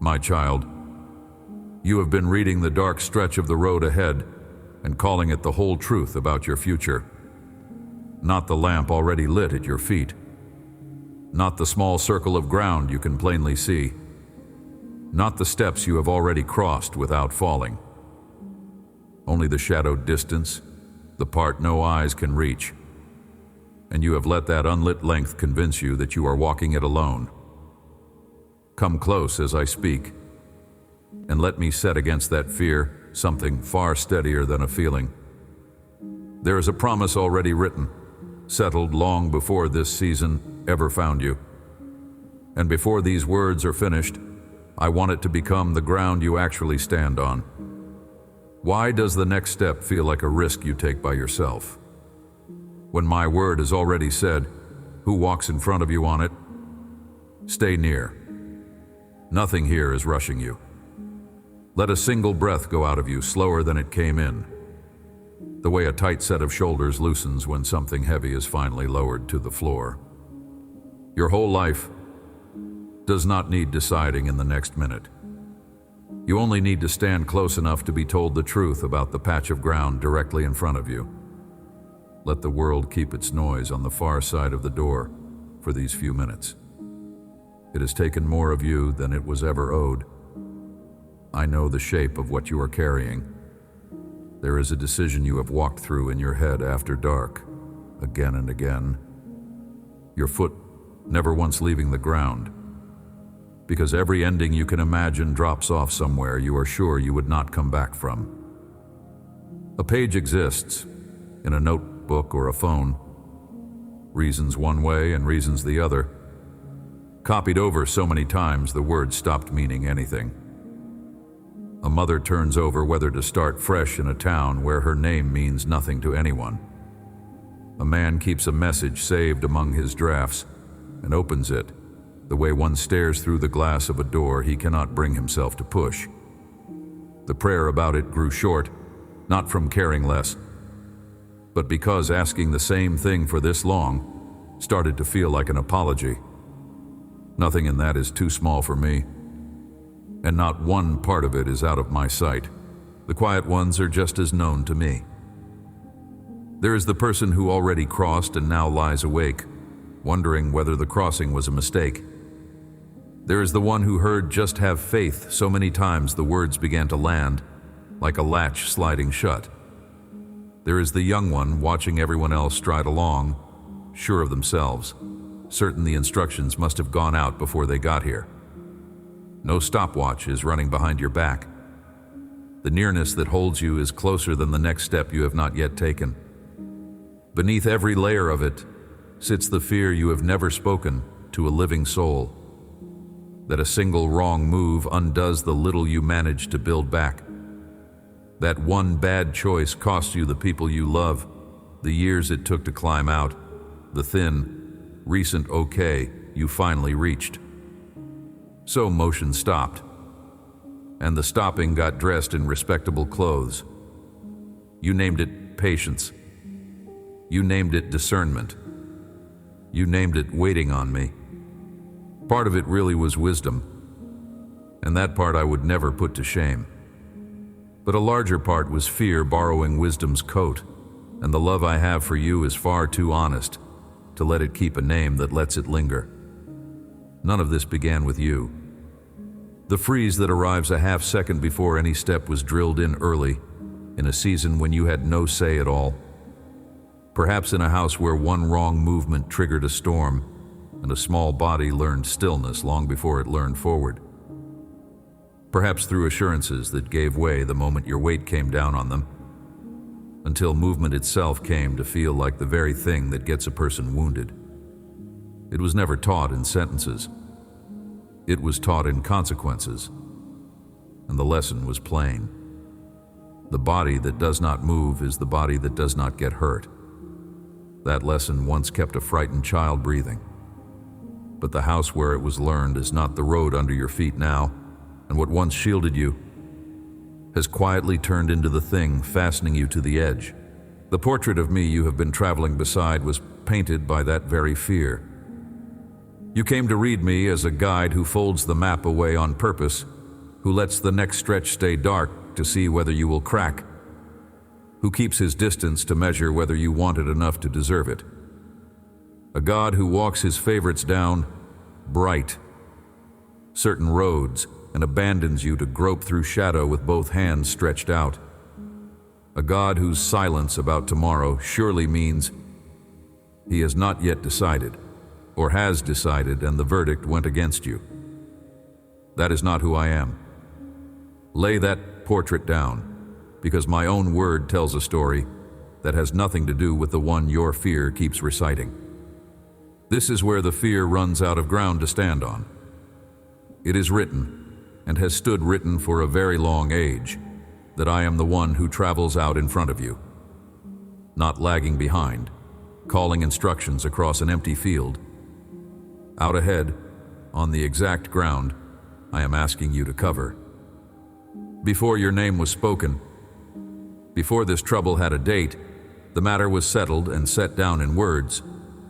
My child, you have been reading the dark stretch of the road ahead and calling it the whole truth about your future. Not the lamp already lit at your feet. Not the small circle of ground you can plainly see. Not the steps you have already crossed without falling. Only the shadowed distance, the part no eyes can reach. And you have let that unlit length convince you that you are walking it alone. Come close as I speak, and let me set against that fear something far steadier than a feeling. There is a promise already written, settled long before this season ever found you. And before these words are finished, I want it to become the ground you actually stand on. Why does the next step feel like a risk you take by yourself? When my word is already said, who walks in front of you on it? Stay near. Nothing here is rushing you. Let a single breath go out of you slower than it came in, the way a tight set of shoulders loosens when something heavy is finally lowered to the floor. Your whole life does not need deciding in the next minute. You only need to stand close enough to be told the truth about the patch of ground directly in front of you. Let the world keep its noise on the far side of the door for these few minutes. It has taken more of you than it was ever owed. I know the shape of what you are carrying. There is a decision you have walked through in your head after dark, again and again. Your foot never once leaving the ground. Because every ending you can imagine drops off somewhere you are sure you would not come back from. A page exists, in a notebook or a phone. Reasons one way and reasons the other. Copied over so many times the words stopped meaning anything. A mother turns over whether to start fresh in a town where her name means nothing to anyone. A man keeps a message saved among his drafts and opens it the way one stares through the glass of a door he cannot bring himself to push. The prayer about it grew short, not from caring less, but because asking the same thing for this long started to feel like an apology. Nothing in that is too small for me, and not one part of it is out of my sight. The quiet ones are just as known to me. There is the person who already crossed and now lies awake, wondering whether the crossing was a mistake. There is the one who heard "just have faith" so many times the words began to land, like a latch sliding shut. There is the young one watching everyone else stride along, sure of themselves, certain the instructions must have gone out before they got here. No stopwatch is running behind your back. The nearness that holds you is closer than the next step you have not yet taken. Beneath every layer of it sits the fear you have never spoken to a living soul, that a single wrong move undoes the little you managed to build back. That one bad choice costs you the people you love, the years it took to climb out, the thin, recent okay you finally reached. So motion stopped, and the stopping got dressed in respectable clothes. You named it patience. You named it discernment. You named it waiting on me. Part of it really was wisdom, and that part I would never put to shame. But a larger part was fear borrowing wisdom's coat, and the love I have for you is far too honest to let it keep a name that lets it linger. None of this began with you. The freeze that arrives a half second before any step was drilled in early, in a season when you had no say at all. Perhaps in a house where one wrong movement triggered a storm, and a small body learned stillness long before it learned forward. Perhaps through assurances that gave way the moment your weight came down on them, until movement itself came to feel like the very thing that gets a person wounded. It was never taught in sentences. It was taught in consequences, and the lesson was plain. The body that does not move is the body that does not get hurt. That lesson once kept a frightened child breathing. But the house where it was learned is not the road under your feet now, and what once shielded you has quietly turned into the thing fastening you to the edge. The portrait of me you have been traveling beside was painted by that very fear. You came to read me as a guide who folds the map away on purpose who lets the next stretch stay dark to see whether you will crack, who keeps his distance to measure whether you want it enough to deserve it. A God who walks his favorites down bright, certain roads and abandons you to grope through shadow with both hands stretched out. A God whose silence about tomorrow surely means he has not yet decided, or has decided and the verdict went against you. That is not who I am. Lay that portrait down, because my own word tells a story that has nothing to do with the one your fear keeps reciting. This is where the fear runs out of ground to stand on. It is written, and has stood written for a very long age, that I am the one who travels out in front of you, not lagging behind, calling instructions across an empty field. Out ahead, on the exact ground I am asking you to cover. Before your name was spoken, before this trouble had a date, the matter was settled and set down in words,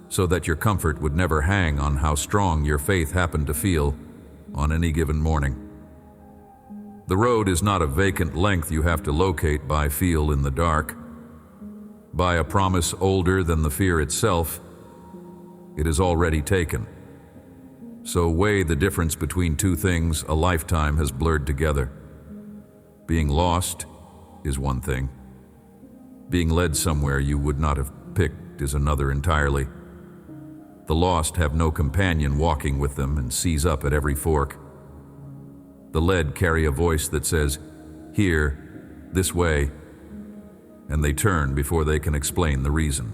so that your comfort would never hang on how strong your faith happened to feel on any given morning. The road is not a vacant length you have to locate by feel in the dark. By a promise older than the fear itself, it is already taken. So weigh the difference between two things a lifetime has blurred together. Being lost is one thing. Being led somewhere you would not have picked is another entirely. The lost have no companion walking with them and seize up at every fork. The led carry a voice that says, "Here, this way," and they turn before they can explain the reason.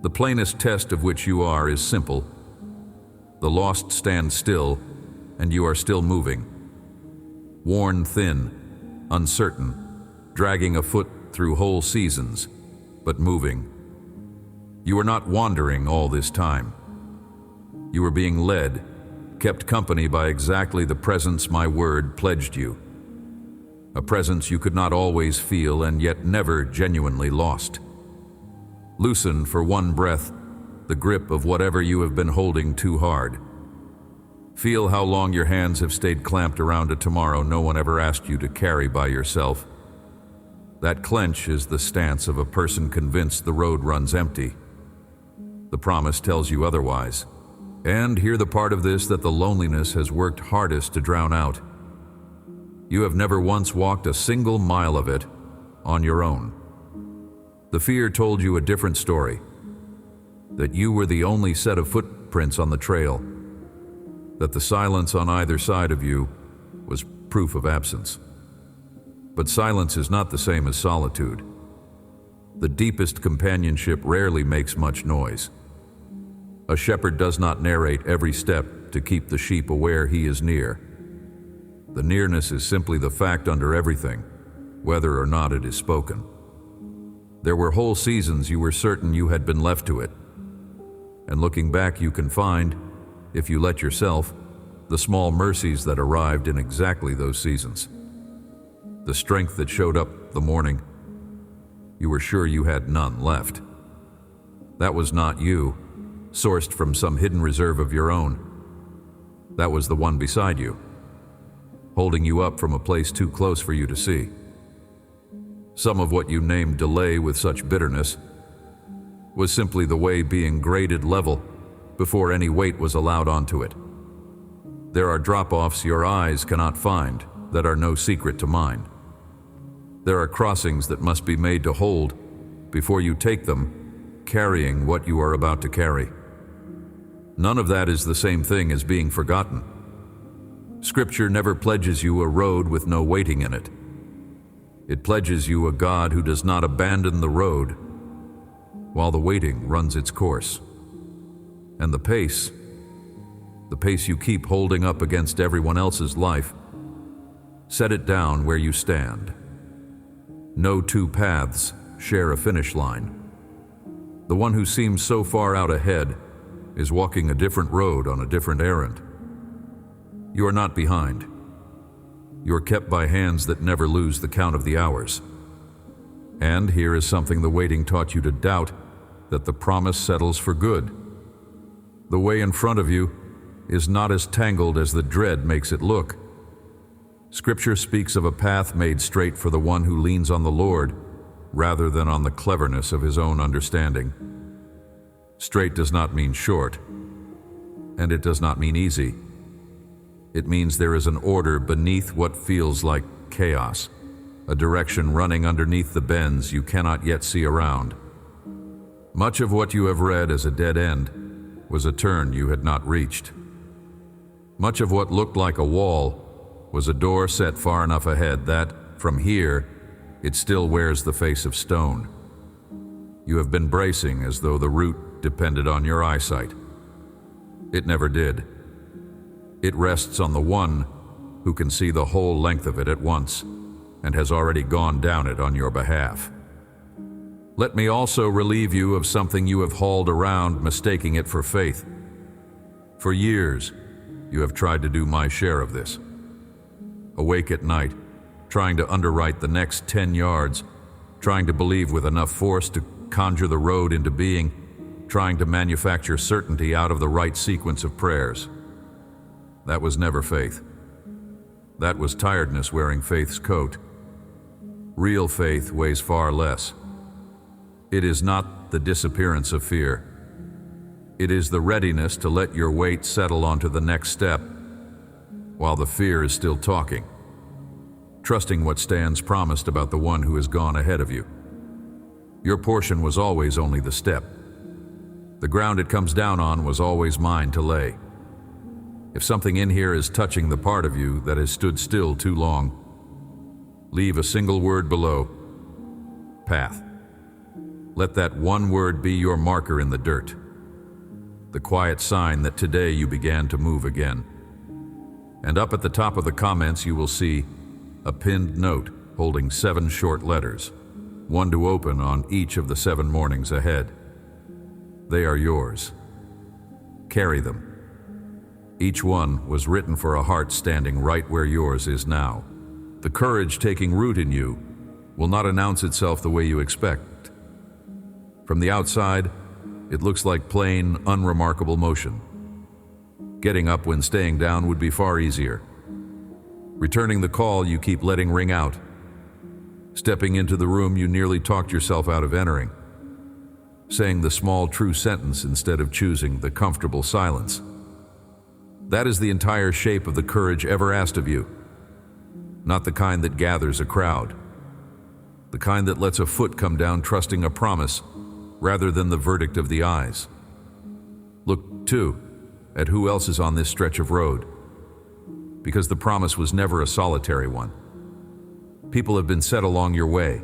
The plainest test of which you are is simple. The lost stand still, and you are still moving. Worn thin, uncertain, dragging a foot through whole seasons, but moving. You are not wandering all this time. You are being led, kept company by exactly the presence my word pledged you. A presence you could not always feel and yet never genuinely lost. Loosen for one breath the grip of whatever you have been holding too hard. Feel how long your hands have stayed clamped around a tomorrow no one ever asked you to carry by yourself. That clench is the stance of a person convinced the road runs empty. The promise tells you otherwise. And hear the part of this that the loneliness has worked hardest to drown out. You have never once walked a single mile of it on your own. The fear told you a different story, that you were the only set of footprints on the trail, that the silence on either side of you was proof of absence. But silence is not the same as solitude. The deepest companionship rarely makes much noise. A shepherd does not narrate every step to keep the sheep aware he is near. The nearness is simply the fact under everything, whether or not it is spoken. There were whole seasons you were certain you had been left to it. And looking back you can find, if you let yourself, the small mercies that arrived in exactly those seasons. The strength that showed up the morning you were sure you had none left. That was not you, sourced from some hidden reserve of your own. That was the one beside you, holding you up from a place too close for you to see. Some of what you named delay with such bitterness was simply the way being graded level before any weight was allowed onto it. There are drop-offs your eyes cannot find that are no secret to mine. There are crossings that must be made to hold before you take them, carrying what you are about to carry. None of that is the same thing as being forgotten. Scripture never pledges you a road with no waiting in it. It pledges you a God who does not abandon the road while the waiting runs its course. And the pace you keep holding up against everyone else's life, set it down where you stand. No two paths share a finish line. The one who seems so far out ahead is walking a different road on a different errand. You are not behind. You are kept by hands that never lose the count of the hours. And here is something the waiting taught you to doubt, that the promise settles for good. The way in front of you is not as tangled as the dread makes it look. Scripture speaks of a path made straight for the one who leans on the Lord rather than on the cleverness of his own understanding. Straight does not mean short, and it does not mean easy. It means there is an order beneath what feels like chaos, a direction running underneath the bends you cannot yet see around. Much of what you have read as a dead end was a turn you had not reached. Much of what looked like a wall was a door set far enough ahead that, from here, it still wears the face of stone. You have been bracing as though the route depended on your eyesight. It never did. It rests on the one who can see the whole length of it at once and has already gone down it on your behalf. Let me also relieve you of something you have hauled around, mistaking it for faith. For years, you have tried to do my share of this. Awake at night, trying to underwrite the next 10 yards, trying to believe with enough force to conjure the road into being, trying to manufacture certainty out of the right sequence of prayers. That was never faith. That was tiredness wearing faith's coat. Real faith weighs far less. It is not the disappearance of fear. It is the readiness to let your weight settle onto the next step while the fear is still talking, trusting what stands promised about the one who has gone ahead of you. Your portion was always only the step. The ground it comes down on was always mine to lay. If something in here is touching the part of you that has stood still too long, leave a single word below: path. Let that one word be your marker in the dirt, the quiet sign that today you began to move again. And up at the top of the comments you will see a pinned note holding 7 short letters, one to open on each of the 7 mornings ahead. They are yours. Carry them. Each one was written for a heart standing right where yours is now. The courage taking root in you will not announce itself the way you expect. From the outside, it looks like plain, unremarkable motion. Getting up when staying down would be far easier. Returning the call you keep letting ring out. Stepping into the room you nearly talked yourself out of entering. Saying the small true sentence instead of choosing the comfortable silence. That is the entire shape of the courage ever asked of you. Not the kind that gathers a crowd. The kind that lets a foot come down trusting a promise rather than the verdict of the eyes. Look, too, at who else is on this stretch of road, because the promise was never a solitary one. People have been set along your way,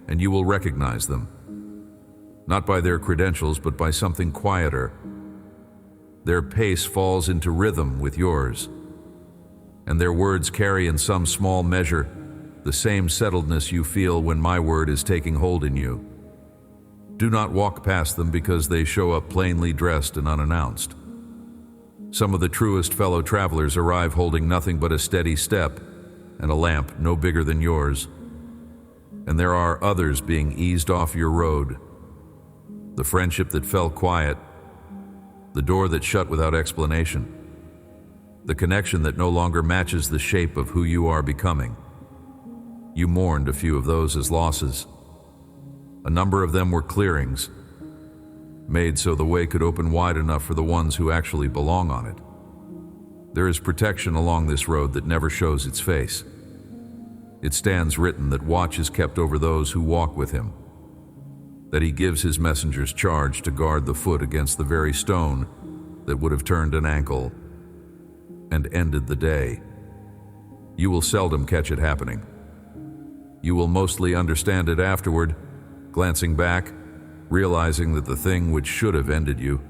and you will recognize them, not by their credentials, but by something quieter. Their pace falls into rhythm with yours, and their words carry in some small measure the same settledness you feel when my word is taking hold in you. Do not walk past them because they show up plainly dressed and unannounced. Some of the truest fellow travelers arrive holding nothing but a steady step and a lamp no bigger than yours. And there are others being eased off your road. The friendship that fell quiet, the door that shut without explanation, the connection that no longer matches the shape of who you are becoming. You mourned a few of those as losses. A number of them were clearings, made so the way could open wide enough for the ones who actually belong on it. There is protection along this road that never shows its face. It stands written that watch is kept over those who walk with him, that he gives his messengers charge to guard the foot against the very stone that would have turned an ankle and ended the day. You will seldom catch it happening. You will mostly understand it afterward, glancing back, realizing that the thing which should have ended you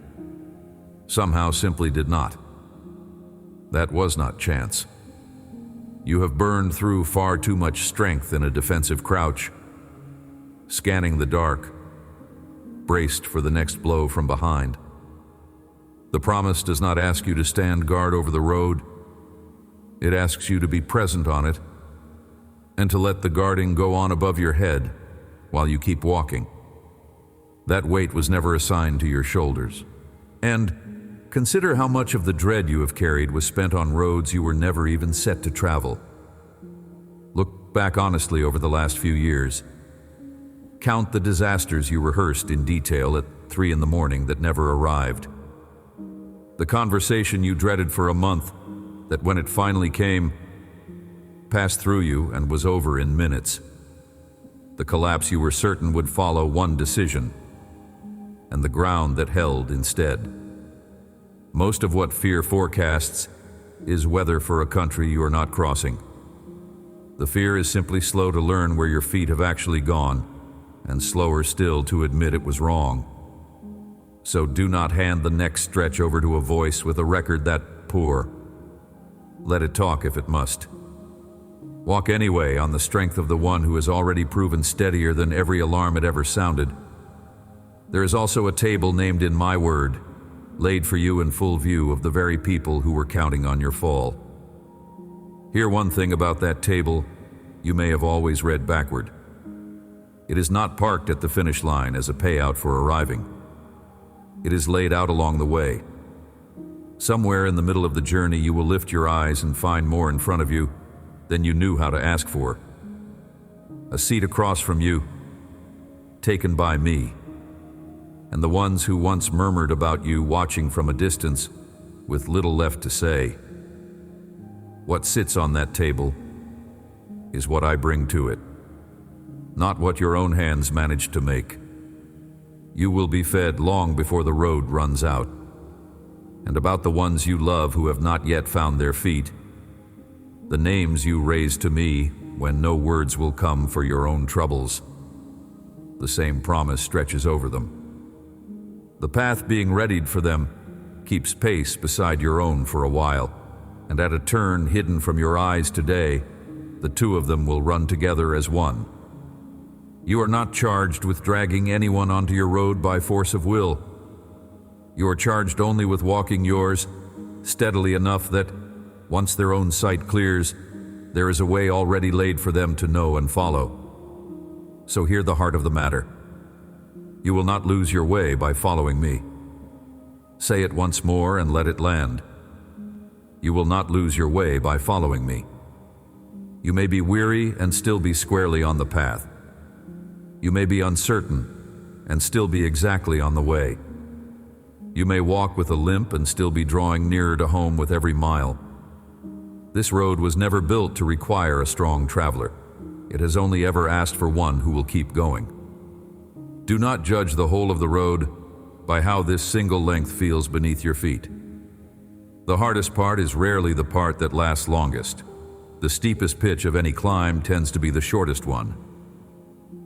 somehow simply did not. That was not chance. You have burned through far too much strength in a defensive crouch, scanning the dark, braced for the next blow from behind. The promise does not ask you to stand guard over the road. It asks you to be present on it and to let the guarding go on above your head while you keep walking. That weight was never assigned to your shoulders. And consider how much of the dread you have carried was spent on roads you were never even set to travel. Look back honestly over the last few years. Count the disasters you rehearsed in detail at 3 in the morning that never arrived. The conversation you dreaded for a month that when it finally came, passed through you and was over in minutes. The collapse you were certain would follow one decision, and the ground that held instead. Most of what fear forecasts is weather for a country you are not crossing. The fear is simply slow to learn where your feet have actually gone, and slower still to admit it was wrong. So do not hand the next stretch over to a voice with a record that poor. Let it talk if it must. Walk anyway on the strength of the one who has already proven steadier than every alarm it ever sounded. There is also a table named in my word, laid for you in full view of the very people who were counting on your fall. Hear one thing about that table you may have always read backward. It is not parked at the finish line as a payout for arriving. It is laid out along the way. Somewhere in the middle of the journey you will lift your eyes and find more in front of you than you knew how to ask for. A seat across from you, taken by me, and the ones who once murmured about you watching from a distance with little left to say. What sits on that table is what I bring to it, not what your own hands managed to make. You will be fed long before the road runs out. And about the ones you love who have not yet found their feet, the names you raise to me when no words will come for your own troubles, the same promise stretches over them. The path being readied for them keeps pace beside your own for a while, and at a turn hidden from your eyes today, the two of them will run together as one. You are not charged with dragging anyone onto your road by force of will. You are charged only with walking yours steadily enough that, once their own sight clears, there is a way already laid for them to know and follow. So hear the heart of the matter. You will not lose your way by following me. Say it once more and let it land. You will not lose your way by following me. You may be weary and still be squarely on the path. You may be uncertain and still be exactly on the way. You may walk with a limp and still be drawing nearer to home with every mile. This road was never built to require a strong traveler. It has only ever asked for one who will keep going. Do not judge the whole of the road by how this single length feels beneath your feet. The hardest part is rarely the part that lasts longest. The steepest pitch of any climb tends to be the shortest one.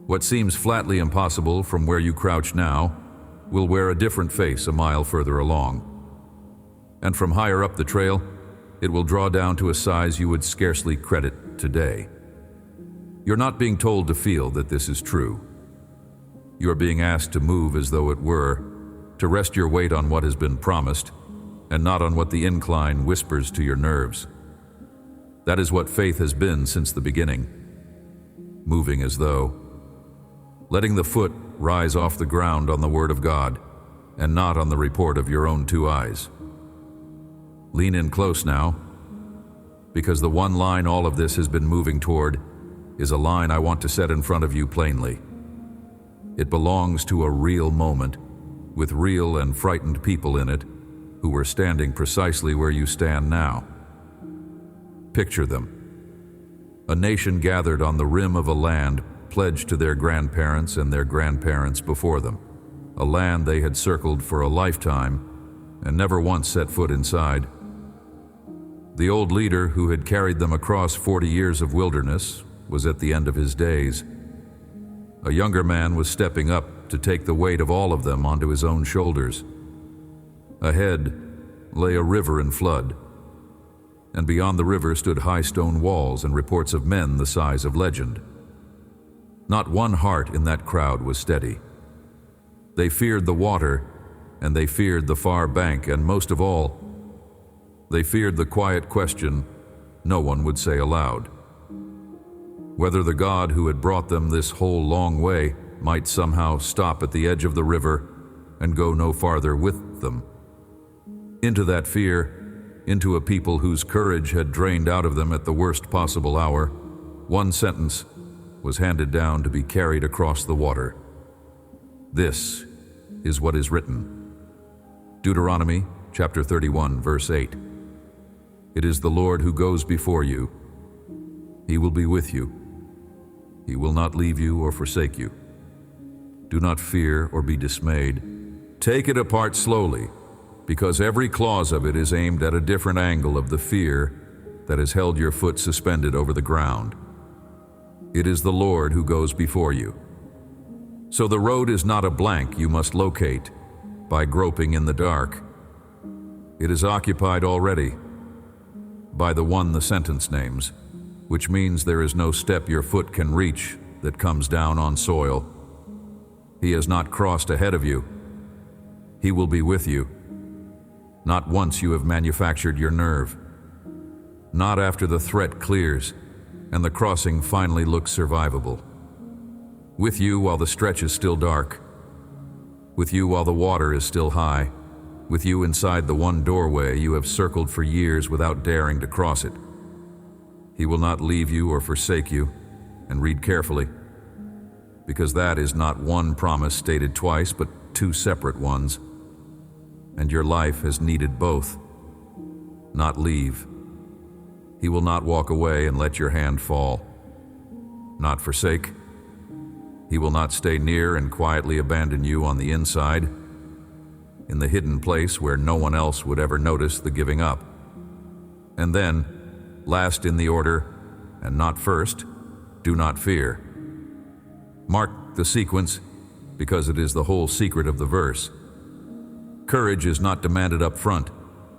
What seems flatly impossible from where you crouch now will wear a different face a mile further along. And from higher up the trail, it will draw down to a size you would scarcely credit today. You're not being told to feel that this is true. You are being asked to move as though it were, to rest your weight on what has been promised, and not on what the incline whispers to your nerves. That is what faith has been since the beginning. Moving as though. Letting the foot rise off the ground on the word of God, and not on the report of your own two eyes. Lean in close now, because the one line all of this has been moving toward is a line I want to set in front of you plainly. It belongs to a real moment, with real and frightened people in it, who were standing precisely where you stand now. Picture them. A nation gathered on the rim of a land pledged to their grandparents and their grandparents before them, a land they had circled for a lifetime and never once set foot inside. The old leader who had carried them across 40 years of wilderness was at the end of his days. A younger man was stepping up to take the weight of all of them onto his own shoulders. Ahead lay a river in flood, and beyond the river stood high stone walls and reports of men the size of legend. Not one heart in that crowd was steady. They feared the water, and they feared the far bank, and most of all, they feared the quiet question no one would say aloud. Whether the God who had brought them this whole long way might somehow stop at the edge of the river and go no farther with them. Into that fear, into a people whose courage had drained out of them at the worst possible hour, one sentence was handed down to be carried across the water. This is what is written. Deuteronomy chapter 31, verse 8. It is the Lord who goes before you. He will be with you. He will not leave you or forsake you. Do not fear or be dismayed. Take it apart slowly, because every clause of it is aimed at a different angle of the fear that has held your foot suspended over the ground. It is the Lord who goes before you. So the road is not a blank you must locate by groping in the dark. It is occupied already by the one the sentence names, which means there is no step your foot can reach that comes down on soil. He has not crossed ahead of you. He will be with you. Not once you have manufactured your nerve. Not after the threat clears and the crossing finally looks survivable. With you while the stretch is still dark. With you while the water is still high. With you inside the one doorway you have circled for years without daring to cross it. He will not leave you or forsake you, and read carefully, because that is not one promise stated twice, but two separate ones, and your life has needed both. Not leave. He will not walk away and let your hand fall. Not forsake. He will not stay near and quietly abandon you on the inside, in the hidden place where no one else would ever notice the giving up. And then, last in the order, and not first, do not fear. Mark the sequence, because it is the whole secret of the verse. Courage is not demanded up front,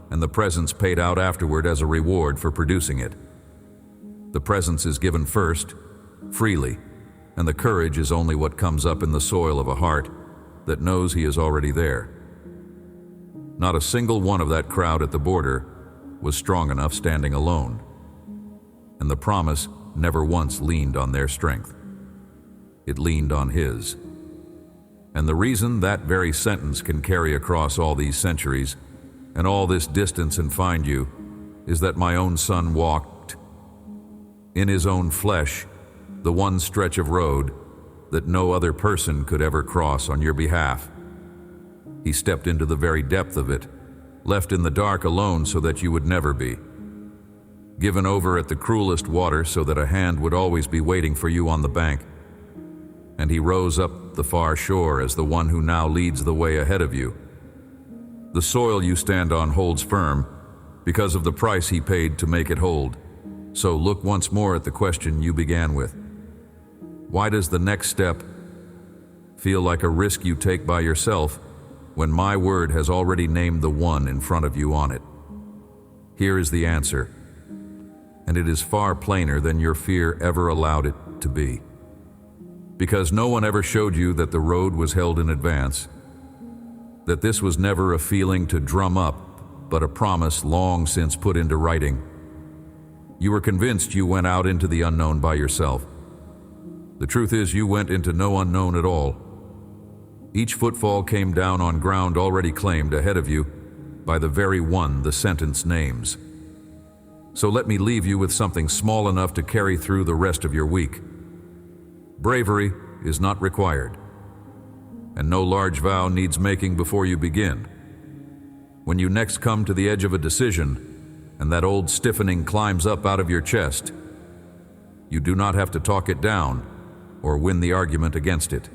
and the presence paid out afterward as a reward for producing it. The presence is given first, freely, and the courage is only what comes up in the soil of a heart that knows he is already there. Not a single one of that crowd at the border was strong enough standing alone, and the promise never once leaned on their strength. It leaned on his. And the reason that very sentence can carry across all these centuries and all this distance and find you is that my own son walked in his own flesh the one stretch of road that no other person could ever cross on your behalf. He stepped into the very depth of it, left in the dark alone so that you would never be. Given over at the cruelest water so that a hand would always be waiting for you on the bank. And he rose up the far shore as the one who now leads the way ahead of you. The soil you stand on holds firm because of the price he paid to make it hold. So look once more at the question you began with. Why does the next step feel like a risk you take by yourself when my word has already named the one in front of you on it? Here is the answer, and it is far plainer than your fear ever allowed it to be. Because no one ever showed you that the road was held in advance, that this was never a feeling to drum up, but a promise long since put into writing. You were convinced you went out into the unknown by yourself. The truth is you went into no unknown at all. Each footfall came down on ground already claimed ahead of you by the very one the sentence names. So let me leave you with something small enough to carry through the rest of your week. Bravery is not required, and no large vow needs making before you begin. When you next come to the edge of a decision, and that old stiffening climbs up out of your chest, you do not have to talk it down or win the argument against it.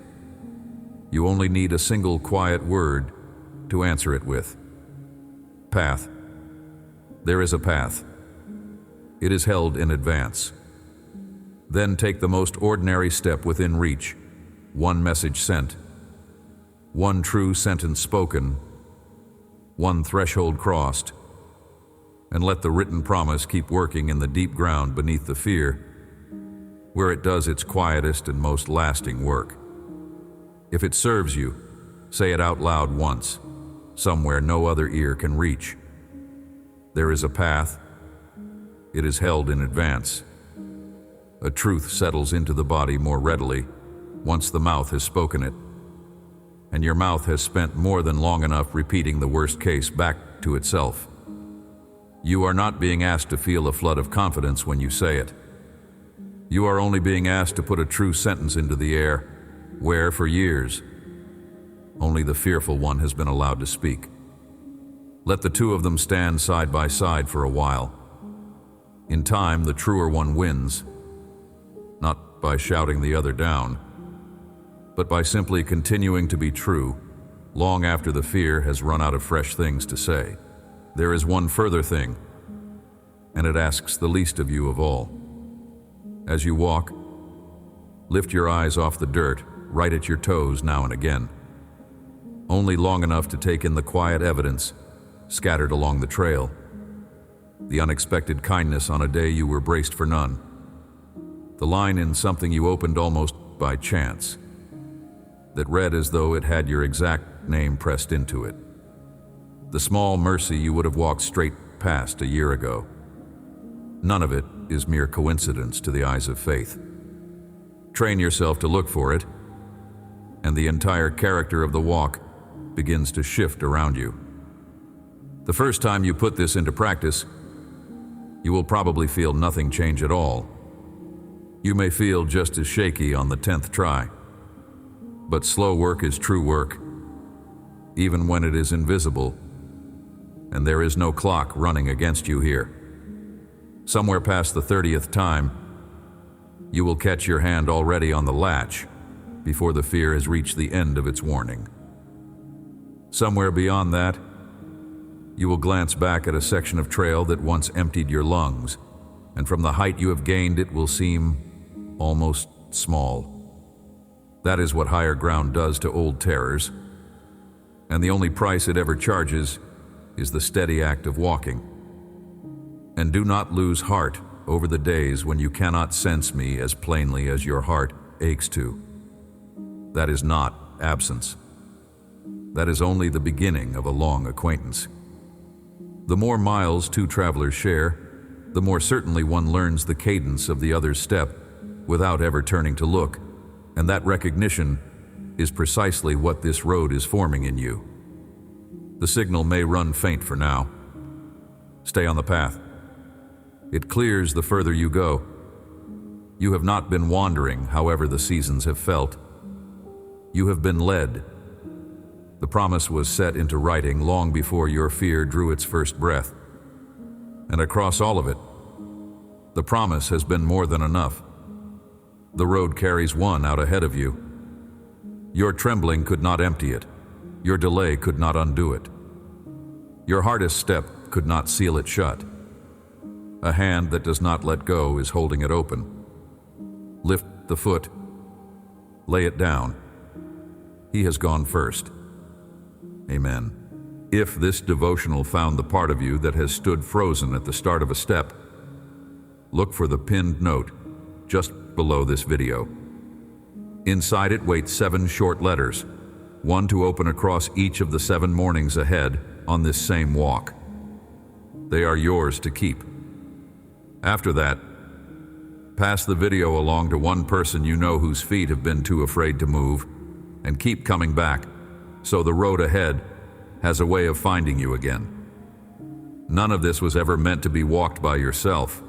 You only need a single quiet word to answer it with. Path. There is a path. It is held in advance. Then take the most ordinary step within reach, one message sent, one true sentence spoken, one threshold crossed, and let the written promise keep working in the deep ground beneath the fear, where it does its quietest and most lasting work. If it serves you, say it out loud once, somewhere no other ear can reach. There is a path. It is held in advance. A truth settles into the body more readily once the mouth has spoken it, and your mouth has spent more than long enough repeating the worst case back to itself. You are not being asked to feel a flood of confidence when you say it. You are only being asked to put a true sentence into the air, where, for years, only the fearful one has been allowed to speak. Let the two of them stand side by side for a while. In time, the truer one wins, not by shouting the other down, but by simply continuing to be true long after the fear has run out of fresh things to say. There is one further thing, and it asks the least of you of all. As you walk, lift your eyes off the dirt, right at your toes now and again, only long enough to take in the quiet evidence scattered along the trail, the unexpected kindness on a day you were braced for none, the line in something you opened almost by chance, that read as though it had your exact name pressed into it, the small mercy you would have walked straight past a year ago. None of it is mere coincidence to the eyes of faith. Train yourself to look for it, and the entire character of the walk begins to shift around you. The first time you put this into practice, you will probably feel nothing change at all. You may feel just as shaky on the 10th try. But slow work is true work, even when it is invisible, and there is no clock running against you here. Somewhere past the 30th time, you will catch your hand already on the latch before the fear has reached the end of its warning. Somewhere beyond that, you will glance back at a section of trail that once emptied your lungs, and from the height you have gained it will seem almost small. That is what higher ground does to old terrors, and the only price it ever charges is the steady act of walking. And do not lose heart over the days when you cannot sense me as plainly as your heart aches to. That is not absence. That is only the beginning of a long acquaintance. The more miles two travelers share, the more certainly one learns the cadence of the other's step without ever turning to look, and that recognition is precisely what this road is forming in you. The signal may run faint for now. Stay on the path. It clears the further you go. You have not been wandering, however the seasons have felt. You have been led. The promise was set into writing long before your fear drew its first breath. And across all of it, the promise has been more than enough. The road carries one out ahead of you. Your trembling could not empty it. Your delay could not undo it. Your hardest step could not seal it shut. A hand that does not let go is holding it open. Lift the foot. Lay it down. He has gone first. Amen. If this devotional found the part of you that has stood frozen at the start of a step, look for the pinned note just below this video. Inside it wait 7 short letters, one to open across each of the 7 mornings ahead on this same walk. They are yours to keep. After that, pass the video along to one person you know whose feet have been too afraid to move, and keep coming back, so the road ahead has a way of finding you again. None of this was ever meant to be walked by yourself.